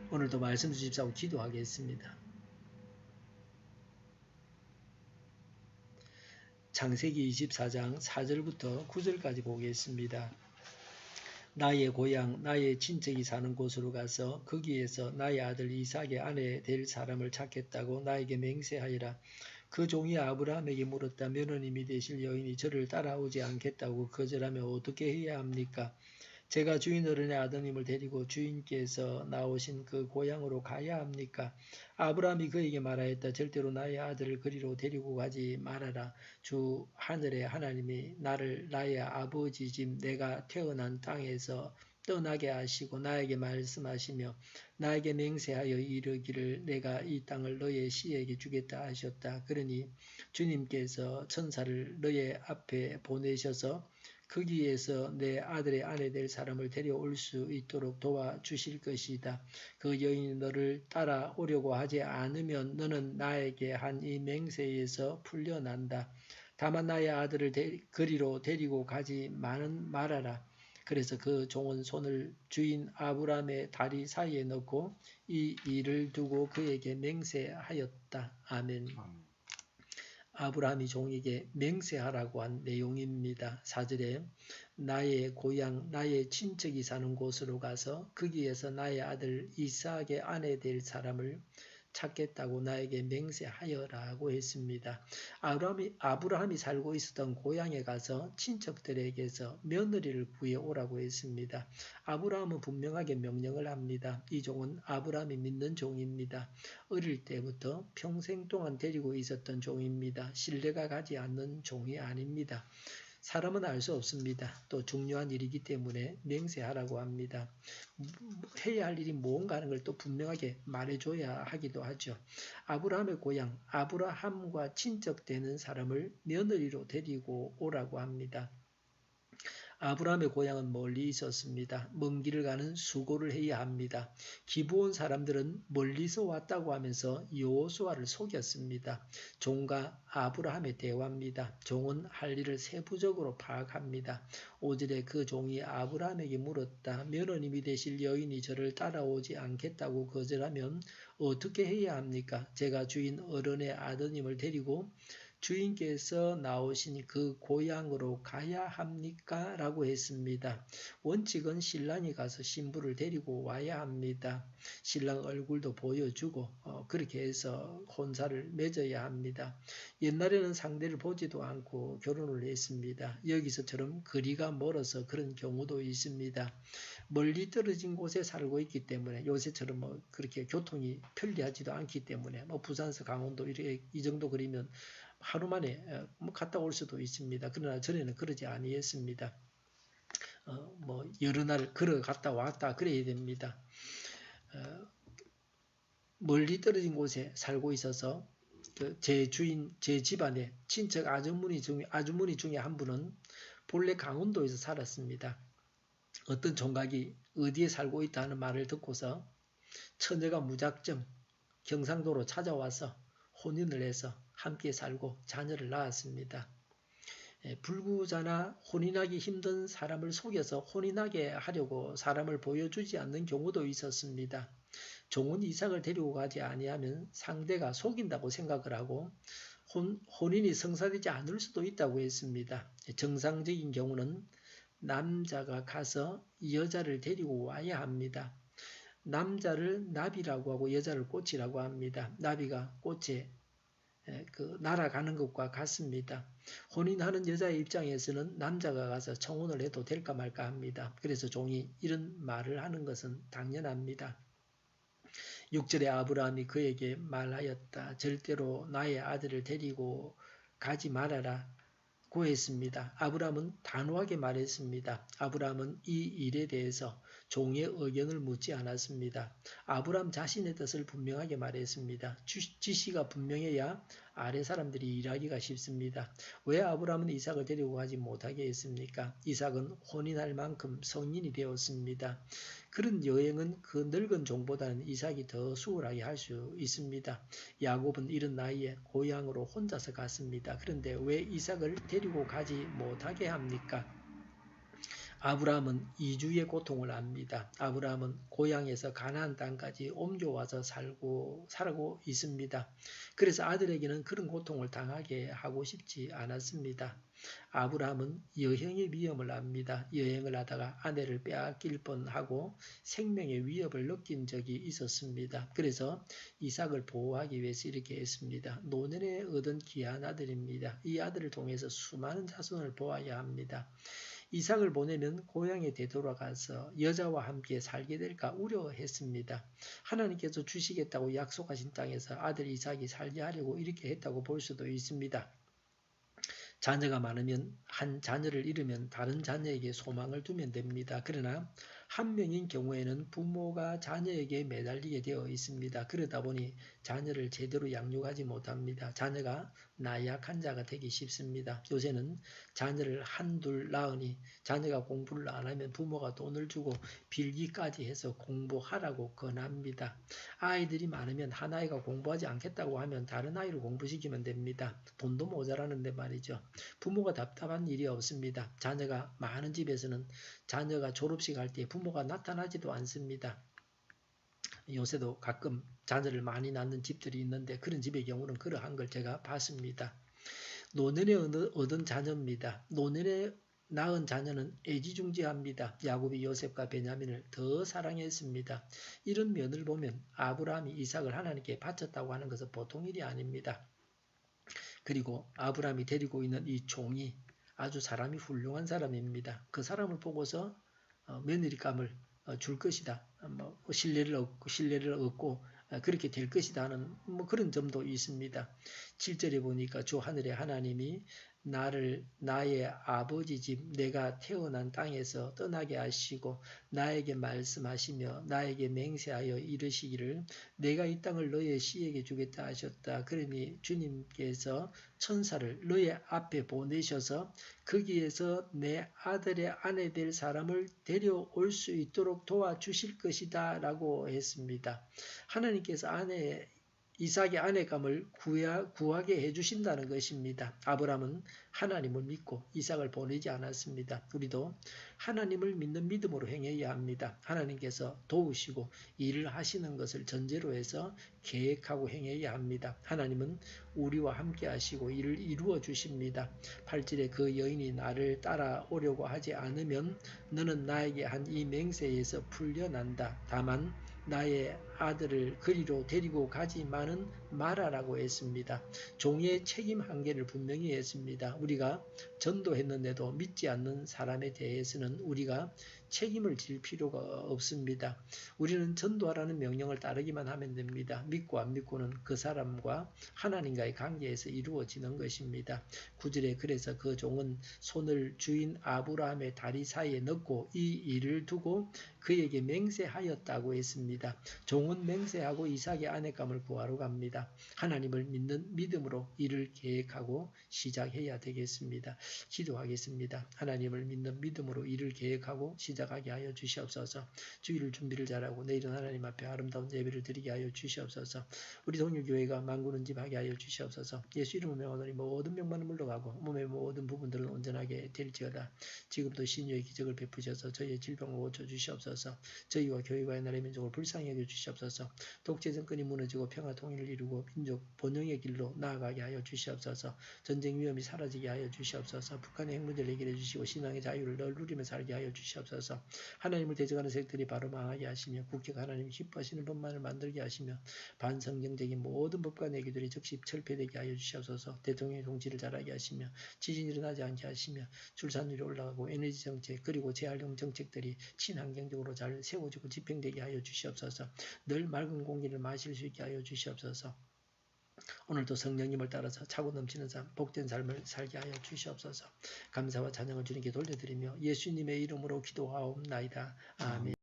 오늘도 말씀 주십사고 기도하겠습니다. 창세기 24장 4절부터 9절까지 보겠습니다. 나의 고향 나의 친척이 사는 곳으로 가서 거기에서 나의 아들 이삭의 아내 될 사람을 찾겠다고 나에게 맹세하여라. 그 종이 아브라함에게 물었다. 며느님이 되실 여인이 저를 따라오지 않겠다고 거절하면 어떻게 해야 합니까? 제가 주인 어른의 아드님을 데리고 주인께서 나오신 그 고향으로 가야 합니까? 아브라함이 그에게 말하였다. 절대로 나의 아들을 그리로 데리고 가지 말아라. 주 하늘의 하나님이 나를 나의 아버지 집 내가 태어난 땅에서 떠나게 하시고 나에게 말씀하시며 나에게 맹세하여 이르기를 내가 이 땅을 너의 씨에게 주겠다 하셨다. 그러니 주님께서 천사를 너의 앞에 보내셔서 거기에서 내 아들의 아내 될 사람을 데려올 수 있도록 도와주실 것이다. 그 여인이 너를 따라오려고 하지 않으면 너는 나에게 한 이 맹세에서 풀려난다. 다만 나의 아들을 그리로 데리고 가지 말아라. 그래서 그 종은 손을 주인 아브라함의 다리 사이에 넣고 이 일을 두고 그에게 맹세하였다. 아멘. 아브라함이 종에게 맹세하라고 한 내용입니다. 4절에 나의 고향 나의 친척이 사는 곳으로 가서 거기에서 나의 아들 이삭의 아내 될 사람을 찾겠다고 나에게 맹세하여라고 했습니다. 아브라함이 살고 있었던 고향에 가서 친척들에게서 며느리를 구해오라고 했습니다. 아브라함은 분명하게 명령을 합니다. 이 종은 아브라함이 믿는 종입니다. 어릴 때부터 평생 동안 데리고 있었던 종입니다. 신뢰가 가지 않는 종이 아닙니다. 사람은 알 수 없습니다. 또 중요한 일이기 때문에 맹세하라고 합니다. 해야 할 일이 뭔가 하는 걸 또 분명하게 말해줘야 하기도 하죠. 아브라함의 고향, 아브라함과 친척되는 사람을 며느리로 데리고 오라고 합니다. 아브라함의 고향은 멀리 있었습니다. 먼 길을 가는 수고를 해야 합니다. 기브온 사람들은 멀리서 왔다고 하면서 여호수아를 속였습니다. 종과 아브라함의 대화입니다. 종은 할 일을 세부적으로 파악합니다. 5절에 그 종이 아브라함에게 물었다. 며느님이 되실 여인이 저를 따라오지 않겠다고 거절하면 어떻게 해야 합니까? 제가 주인 어른의 아드님을 데리고 주인께서 나오신 그 고향으로 가야 합니까? 라고 했습니다. 원칙은 신랑이 가서 신부를 데리고 와야 합니다. 신랑 얼굴도 보여주고 그렇게 해서 혼사를 맺어야 합니다. 옛날에는 상대를 보지도 않고 결혼을 했습니다. 여기서처럼 거리가 멀어서 그런 경우도 있습니다. 멀리 떨어진 곳에 살고 있기 때문에 요새처럼 그렇게 교통이 편리하지도 않기 때문에 부산서 강원도 이 정도 거리면 하루 만에 갔다 올 수도 있습니다. 그러나 전에는 그러지 아니했습니다. 여러 날 걸어 갔다 왔다 그래야 됩니다. 멀리 떨어진 곳에 살고 있어서 제 집안에 친척 아주머니 중에 한 분은 본래 강원도에서 살았습니다. 어떤 총각이 어디에 살고 있다 하는 말을 듣고서 처녀가 무작정 경상도로 찾아와서 혼인을 해서 함께 살고 자녀를 낳았습니다. 불구자나 혼인하기 힘든 사람을 속여서 혼인하게 하려고 사람을 보여주지 않는 경우도 있었습니다. 종은 이삭을 데리고 가지 아니하면 상대가 속인다고 생각을 하고 혼인이 성사되지 않을 수도 있다고 했습니다. 정상적인 경우는 남자가 가서 여자를 데리고 와야 합니다. 남자를 나비라고 하고 여자를 꽃이라고 합니다. 나비가 꽃에 날아가는 것과 같습니다. 혼인하는 여자의 입장에서는 남자가 가서 청혼을 해도 될까 말까 합니다. 그래서 종이 이런 말을 하는 것은 당연합니다. 6절에 아브라함이 그에게 말하였다. 절대로 나의 아들을 데리고 가지 말아라. 구했습니다. 아브라함은 단호하게 말했습니다. 아브라함은 이 일에 대해서 종의 의견을 묻지 않았습니다. 아브라함 자신의 뜻을 분명하게 말했습니다. 지시가 분명해야 아래 사람들이 일하기가 쉽습니다. 왜 아브라함은 이삭을 데리고 가지 못하게 했습니까? 이삭은 혼인할 만큼 성인이 되었습니다. 그런 여행은 그 늙은 종보다는 이삭이 더 수월하게 할 수 있습니다. 야곱은 이른 나이에 고향으로 혼자서 갔습니다. 그런데 왜 이삭을 데리고 가지 못하게 합니까? 아브라함은 이주의 고통을 압니다. 아브라함은 고향에서 가나안 땅까지 옮겨와서 살고 있습니다. 그래서 아들에게는 그런 고통을 당하게 하고 싶지 않았습니다. 아브라함은 여행의 위험을 압니다. 여행을 하다가 아내를 빼앗길 뻔하고 생명의 위협을 느낀 적이 있었습니다. 그래서 이삭을 보호하기 위해서 이렇게 했습니다. 노년에 얻은 귀한 아들입니다. 이 아들을 통해서 수많은 자손을 보아야 합니다. 이삭을 보내면 고향에 되돌아가서 여자와 함께 살게 될까 우려했습니다. 하나님께서 주시겠다고 약속하신 땅에서 아들 이삭이 살게 하려고 이렇게 했다고 볼 수도 있습니다. 자녀가 많으면 한 자녀를 잃으면 다른 자녀에게 소망을 두면 됩니다. 그러나 한 명인 경우에는 부모가 자녀에게 매달리게 되어 있습니다. 그러다 보니 자녀를 제대로 양육하지 못합니다. 자녀가 나약한 자가 되기 쉽습니다. 요새는 자녀를 한둘 낳으니 자녀가 공부를 안 하면 부모가 돈을 주고 빌기까지 해서 공부하라고 권합니다. 아이들이 많으면 한 아이가 공부하지 않겠다고 하면 다른 아이를 공부시키면 됩니다. 돈도 모자라는데 말이죠. 부모가 답답한 일이 없습니다. 자녀가 많은 집에서는 자녀가 졸업식 할 때 부모가 나타나지도 않습니다. 요새도 가끔 자녀를 많이 낳는 집들이 있는데 그런 집의 경우는 그러한 걸 제가 봤습니다. 노년에 얻은 자녀입니다. 노년에 낳은 자녀는 애지중지합니다. 야곱이 요셉과 베냐민을 더 사랑했습니다. 이런 면을 보면 아브라함이 이삭을 하나님께 바쳤다고 하는 것은 보통 일이 아닙니다. 그리고 아브라함이 데리고 있는 이 종이 아주 사람이 훌륭한 사람입니다. 그 사람을 보고서 며느리감을 줄 것이다. 신뢰를 얻고 그렇게 될 것이다 하는 그런 점도 있습니다. 7절에 보니까 주 하늘의 하나님이 나를 나의 아버지 집 내가 태어난 땅에서 떠나게 하시고 나에게 말씀하시며 나에게 맹세하여 이르시기를 내가 이 땅을 너의 씨에게 주겠다 하셨다. 그러니 주님께서 천사를 너의 앞에 보내셔서 거기에서 내 아들의 아내 될 사람을 데려올 수 있도록 도와주실 것이다 라고 했습니다. 하나님께서 이삭의 아내감을 구하게 해주신다는 것입니다. 아브라함은 하나님을 믿고 이삭을 보내지 않았습니다. 우리도 하나님을 믿는 믿음으로 행해야 합니다. 하나님께서 도우시고 일을 하시는 것을 전제로 해서 계획하고 행해야 합니다. 하나님은 우리와 함께 하시고 일을 이루어 주십니다. 8절에 그 여인이 나를 따라오려고 하지 않으면 너는 나에게 한 이 맹세에서 풀려난다. 다만 나의 아들을 그리로 데리고 가지만은 말아라고 했습니다. 종의 책임 한계를 분명히 했습니다. 우리가 전도했는데도 믿지 않는 사람에 대해서는 우리가 책임을 질 필요가 없습니다. 우리는 전도하라는 명령을 따르기만 하면 됩니다. 믿고 안 믿고는 그 사람과 하나님과의 관계에서 이루어지는 것입니다. 9절에 그래서 그 종은 손을 주인 아브라함의 다리 사이에 넣고 이 일을 두고 그에게 맹세하였다고 했습니다. 종은 맹세하고 이삭의 아내감을 구하러 갑니다. 하나님을 믿는 믿음으로 일을 계획하고 시작해야 되겠습니다. 기도하겠습니다. 하나님을 믿는 믿음으로 일을 계획하고 시작하게 하여 주시옵소서. 주일 준비를 잘하고 내일은 하나님 앞에 아름다운 예배를 드리게 하여 주시옵소서. 우리 동료교회가 만군은집하게 하여 주시옵소서. 예수 이름으로 명하노니 모든 병만은 물러가고 몸의 모든 부분들은 온전하게 될지어다. 지금도 신유의 기적을 베푸셔서 저희의 질병을 고쳐주시옵소서. 저희와 교회와의 나라의 민족을 불쌍히 여겨주시옵소서. 독재 정권이 무너지고 평화 통일을 이루고 민족 번영의 길로 나아가게 하여 주시옵소서. 전쟁 위험이 사라지게 하여 주시옵소서. 북한의 핵 문제를 해결해 주시고 신앙의 자유를 늘 누리며 살게 하여 주시옵소서. 하나님을 대적하는 세력들이 바로 망하게 하시며 국회가 하나님 기뻐하시는 법만을 만들게 하시며 반성경적인 모든 법과 내기들이 즉시 철폐되게 하여 주시옵소서. 대통령의 통치를 잘하게 하시며 지진이 일어나지 않게 하시며 출산율이 올라가고 에너지 정책 그리고 재활용 정책들이 친환경적으로 잘 세워지고 집행되게 하여 주시옵소서. 늘 맑은 공기를 마실 수 있게 하여 주시옵소서. 오늘도 성령님을 따라서 차고 넘치는 삶, 복된 삶을 살게 하여 주시옵소서. 감사와 찬양을 주님께 돌려드리며 예수님의 이름으로 기도하옵나이다. 아멘.